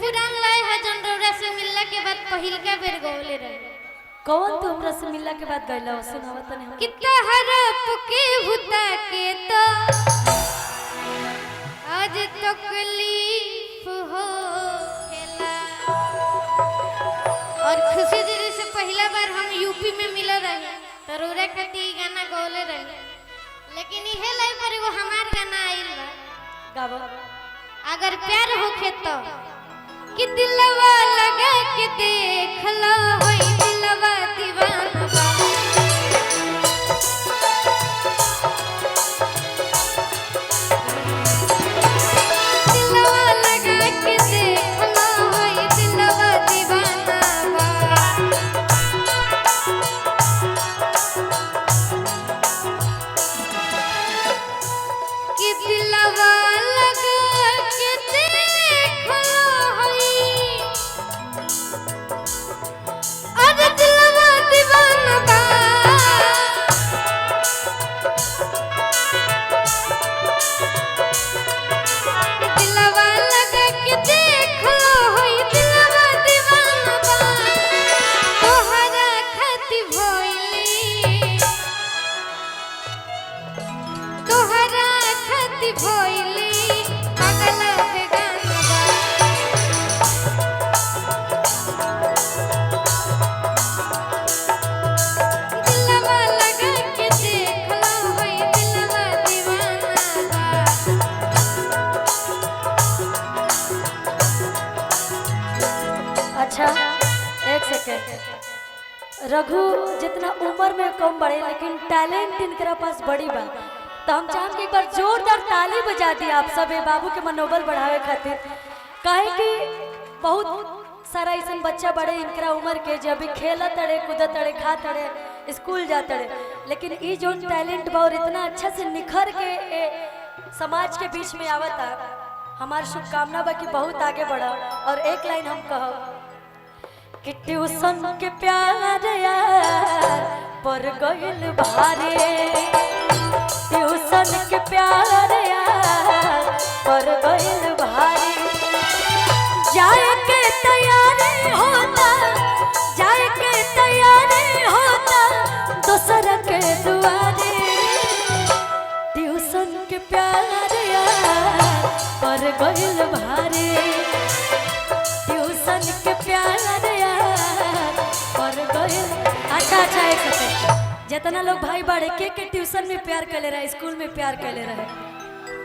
पुरान लय है जन रौरा से मिलला के बाद पहिल का बेर गौले रहे। कौन तू हमरा से मिलला के बाद गइला सुनावा तने हम कितना हरप के भूता के तो आज तकलीफ हो खेला। और खुशी दीदी से पहला बार हम यूपी में मिल रहे तो रौरा खाती गाना गौले रहे, लेकिन इहे लय पर वो हमार गाना आइल बा गावा। अगर प्यार होखे तो कि दिलवा लगा के देख लो होई दिलवा दीवाना बा। दिलवा लगा के देख लो होई दिलवा दीवाना बा। कि दिलवा अच्छा एक सेकेंड। रघु जितना उम्र में कम बड़े लेकिन टैलेंट इनकरा पास बड़ी बा, तो हम चाहते एक बार जोरदार ताली बजा दी आप सब बाबू के मनोबल बढ़ावे खातिर। काहे कि बहुत सारा ऐसा बच्चा बड़े इनकरा उम्र के जो अभी खेला तड़े कूदा तड़े खा तड़े स्कूल जा तड़े, लेकिन ये जो टैलेंट बा और इतना अच्छा से निखर के समाज के बीच में आवता। हमारी शुभकामना बा कि बहुत आगे बढ़ा। और एक लाइन हम कहो कि ट्यूशन के प्यार यार पर गइल भारे, ट्यूशन के प्यार यार पर गइल भारे। जाए के तैयारी होता, जाए के तैयारी होता दूसरा के दुआरे। ट्यूशन के प्यार यार पर गइल भारे, ट्यूशन के प्यार यार पर गइल। अच्छा एक सेकंड। जितना लोग भाई बड़े के ट्यूशन में प्यार कर ले रहे, स्कूल में प्यार कर ले रहे,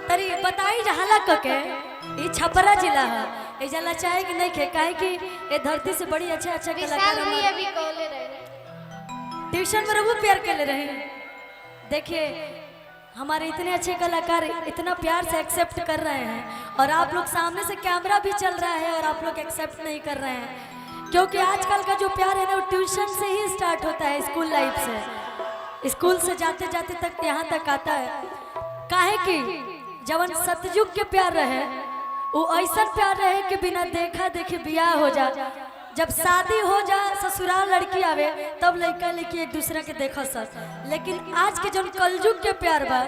तरी बताई जहाला के ये छपरा जिला है। ये जला चाहे कि नहीं खे, काहे कि ये धरती से बड़ी अच्छा कलाकार अभी गौले रहे ट्यूशन में रहू प्यार कर ले रहे। देखिए हमारे इतने अच्छे कलाकार इतना प्यार से एक्सेप्ट कर रहे हैं, और आप लोग सामने से कैमरा भी चल रहा है और आप लोग एक्सेप्ट नहीं कर रहे हैं, क्योंकि आजकल का जो प्यार है ना वो ट्यूशन से ही स्टार्ट होता है, स्कूल लाइफ से। स्कूल से जाते जाते तक यहाँ तक आता है। काहे कि जवन सतयुग के प्यार रहे वो ऐसा प्यार रहे कि बिना देखा देखे बियाह हो जा, जब शादी हो जा ससुराल लड़की आवे तब लड़का लड़की एक दूसरे के देखा सर। लेकिन आज के जो कलयुग के प्यार बा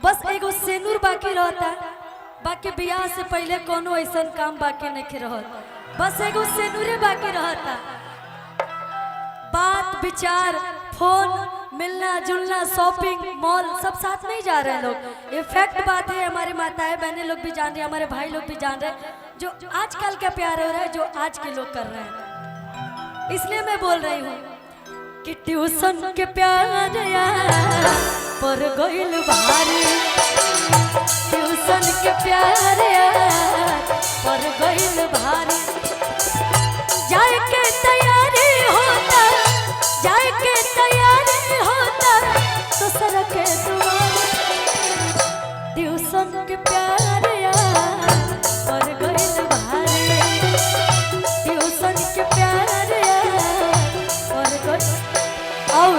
बस एगो सेनूर बाकी रहता, बाकी बियाह से पहले कोनो ऐसा काम बाकी नहीं रहता, बस एगो सेनूरे बाकी रहता। बात विचार फोन मिलना जुलना शॉपिंग मॉल सब साथ में ही जा रहे हैं लोग। ये फैक्ट बात है, हमारे माताएं बहनें लोग भी जान रहे हैं, हमारे भाई लोग भी जान रहे हैं जो आजकल का प्यार हो रहा है, जो आज के लोग कर रहे हैं। इसलिए मैं बोल रही हूँ कि ट्यूशन के प्यार यार पर गइल भारी, ट्यूशन के प्यार यार पर गइल भारी। जाए के तैयारी होता, जाए के तैयारी होता तो सर के दुआरे। ट्यूशन के प्यार यार पर गइल भारी, ट्यूशन के प्यार यार पर गइल। और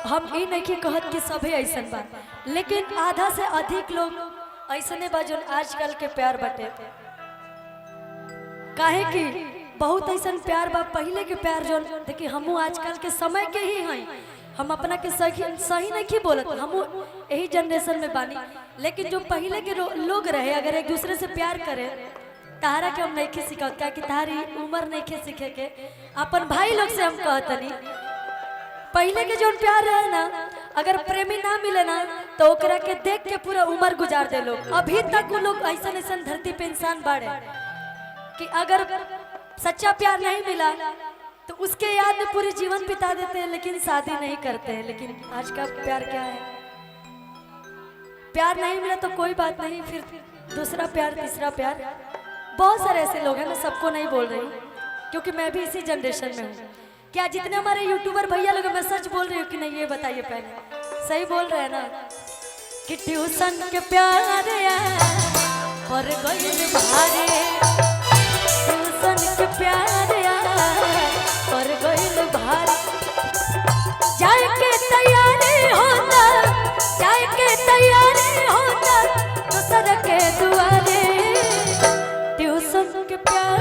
हम ये नहीं कहत कि सभी ऐसा बा, लेकिन आधा से अधिक लोग ऐसने बा जो आजकल के प्यार बटे। काहे कि बहुत ऐसा प्यार बा पहले के प्यार जो देखिए हमू आजकल के समय के ही हैं, हम अपना के सही नहीं बोलत, हम यही जनरेशन में बानी। लेकिन जो पहले के लोग रहे अगर एक दूसरे से प्यार करे तारा के हम नहीं सिखत का कि तारी उम्र नहीं सीखे के अपन भाई लोग से हम कहतनी पहले के जो प्यार रहे ना अगर प्रेमी ना मिले ना तो ओकरा के देख के पूरा उम्र गुजार दे लोग। अभी तक वो लोग ऐसा ऐसा धरती पे इंसान बढ़े कि अगर सच्चा प्यार नहीं मिला तो उसके याद में पूरे जीवन बिता देते हैं लेकिन शादी नहीं करते हैं। लेकिन आज का प्यार क्या है? प्यार नहीं मिला तो कोई बात नहीं, फिर दूसरा प्यार तीसरा प्यार। बहुत सारे ऐसे लोग हैं, मैं सबको नहीं बोल रही क्योंकि मैं भी इसी जनरेशन में हूँ। क्या जितने हमारे यूट्यूबर भैया लोग, मैं सच बोल रही हूँ कि नहीं ये बताइए पहले, सही बोल रहे हैं ना कि ट्यूशन के प्यार पर गइल भारे, ट्यूशन के प्यार पर गइल भारे, जाए के तैयारी होता, जाए के तैयारी होता तो सर के दुआरे, ट्यूशन के प्यार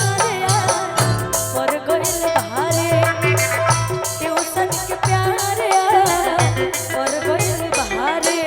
पर गइल भारे, ट्यूशन के प्यार पर गइल भारे।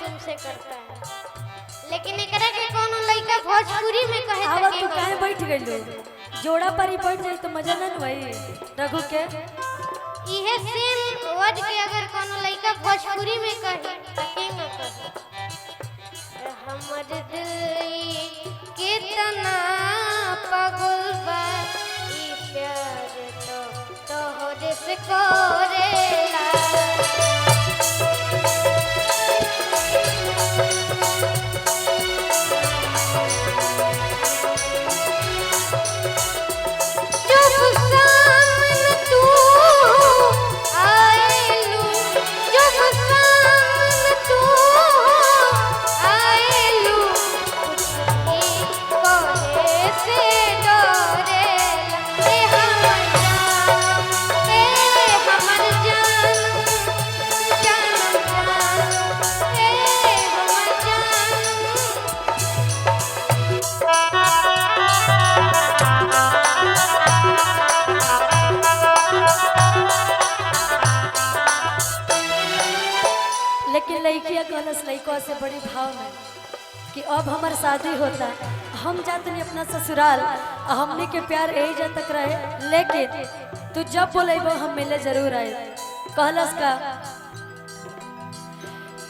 तुमसे करता है लेकिन एकरा के कोनो लइका भोजपुरी में कहे आवा तू काहे बैठ गइलो? जोड़ा पर ही बैठ जाई तो मजा ना होई। रघु के इहे सेम वर्ड के अगर कोनो लइका भोजपुरी में कहे त केंगा कहे हमर दिल कितना पागल बा ई प्यार तो तोहरे से करेला। लेकिन लड़कियां कहलस लड़कों से बड़ी भाव में कि अब हमार शादी होता, हम जाते नहीं अपना ससुराल, हमने के प्यार यही जा तक रहे, लेकिन तू जब बोलेबो हम मिले जरूर आए। कहलस का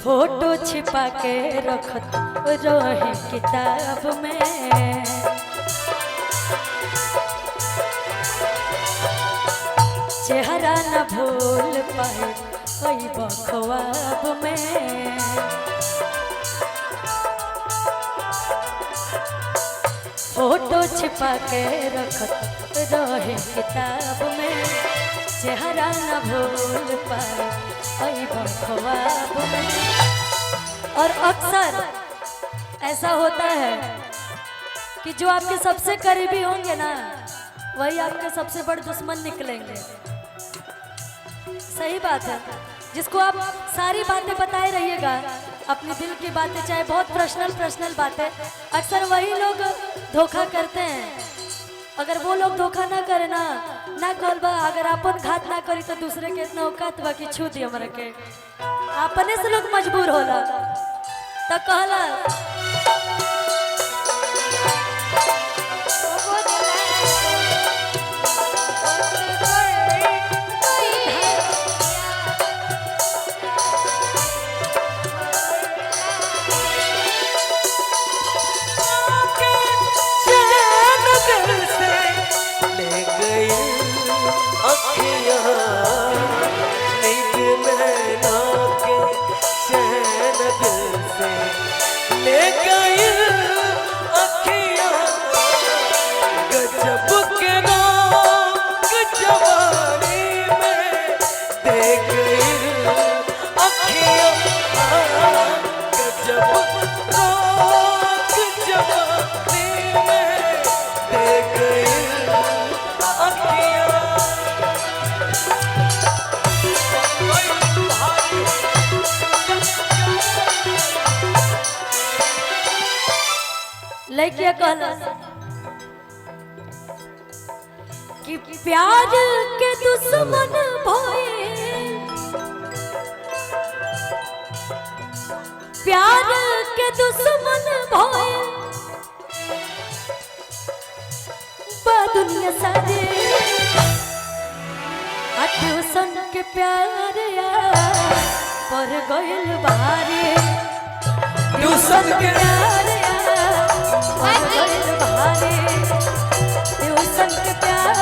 फोटो छिपा के रखत रहे किताब में, चेहरा न भूल पाए कई ख्वाब में, फोटो छिपा के रखत रहे किताब में, चेहरा न भूल पाए कई ख्वाब में। और अक्सर ऐसा होता है कि जो आपके सबसे करीबी होंगे ना वही आपके सबसे बड़े दुश्मन निकलेंगे। सही बात है, जिसको आप सारी बातें बताए रहिएगा, अपने दिल की बातें, चाहे बहुत पर्सनल बातें, अक्सर वही लोग धोखा करते हैं। अगर वो लोग धोखा ना करे ना कहलबा, अगर अपन घात ना करी तो दूसरे के इतना औकात बा कि छू दी हमरा के, अपने से लोग मजबूर होला तो कहला ले गई लड़किया कहला कि प्यार के दुश्मन भइल, प्यार के दुश्मन भइल बा दुनिया सारे, ट्यूशन के प्यार पर गइल बारे, ट्यूशन के प्यार पर गइल बारे, ट्यूशन के प्यार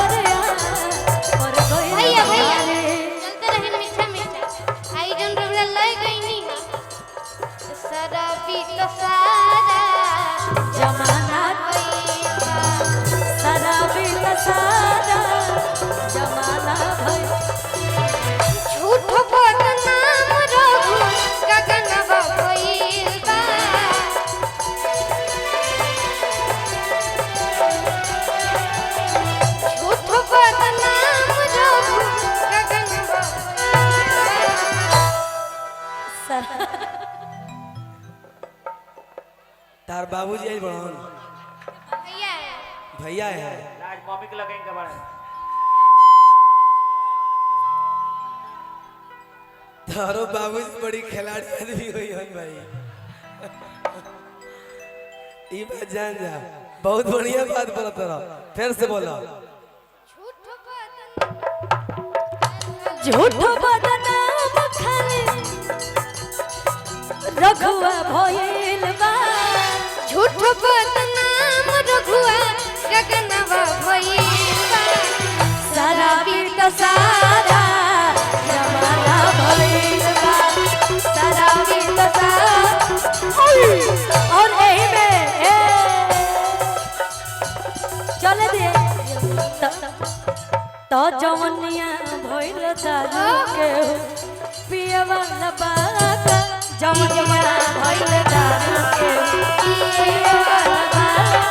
पर गइल भैया भैया बारे। चलते रहे मीठा मीठा आई जन रबड़ा लय गई नी सारा बीत सारा जमाना सारा बिल सारा जमाना भई, झूठ बदनाम रघु गगनवा भइल बा, झूठ बदनाम रघु गगनवा तार बाबूजी आई बड़न भैया भैया है आज मम्मी के लगेंगे के बारे तारो बाबूजी बड़ी खिलाड़ी आदमी हुई हन भाई। ई बात जान जा, बहुत बढ़िया बात बोला तोरा, फिर से बोला। झूठ बदनाम खाली रघुआ भइल बा, झूठ बदनाम रघुआ गगनवा भइल बा, सारा बीत सारा जमाना भइल बा, सारा बीत सारा। और एही में चले दे तो जवनिया भइल दारू के पिए वाला बात, जवनिया भइल दारू के पिए वाला बात,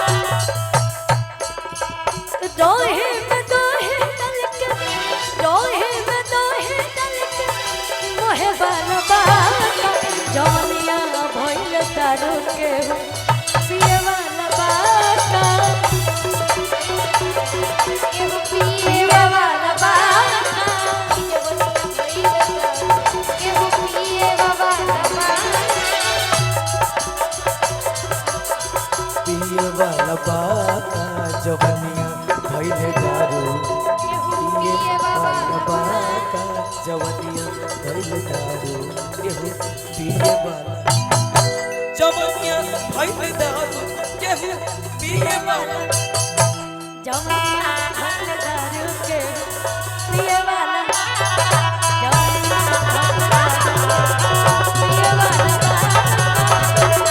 दोहे में दोहे डल के, दोहे में दोहे डल के मोहे वाला बात, जवनिया भइल दारू के पिए वाला बात, एगो पिए पिए वाला बात। एगो पिए वाला बा, पिए वाला बाका जवनिया भइले दारू, पिए वाला बाका जवनिया भइले दारू, केहू पिए वाला जवनिया भइले दारू, केहू पिए वाला जवनिया भइल दारू के पिए वाला, जवनिया भइल दारू पिए वाला बात।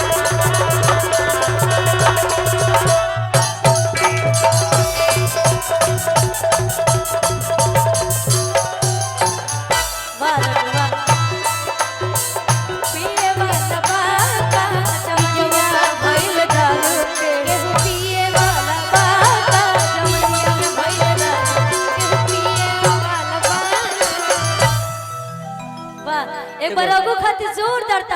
वाह वाह पिए वाला बात, जवनिया भइल दारू के पिए वाला बात, जवनिया भइल दारू एगो पिए वाला बा। वाह। एक बार रघु खातिर जोरदार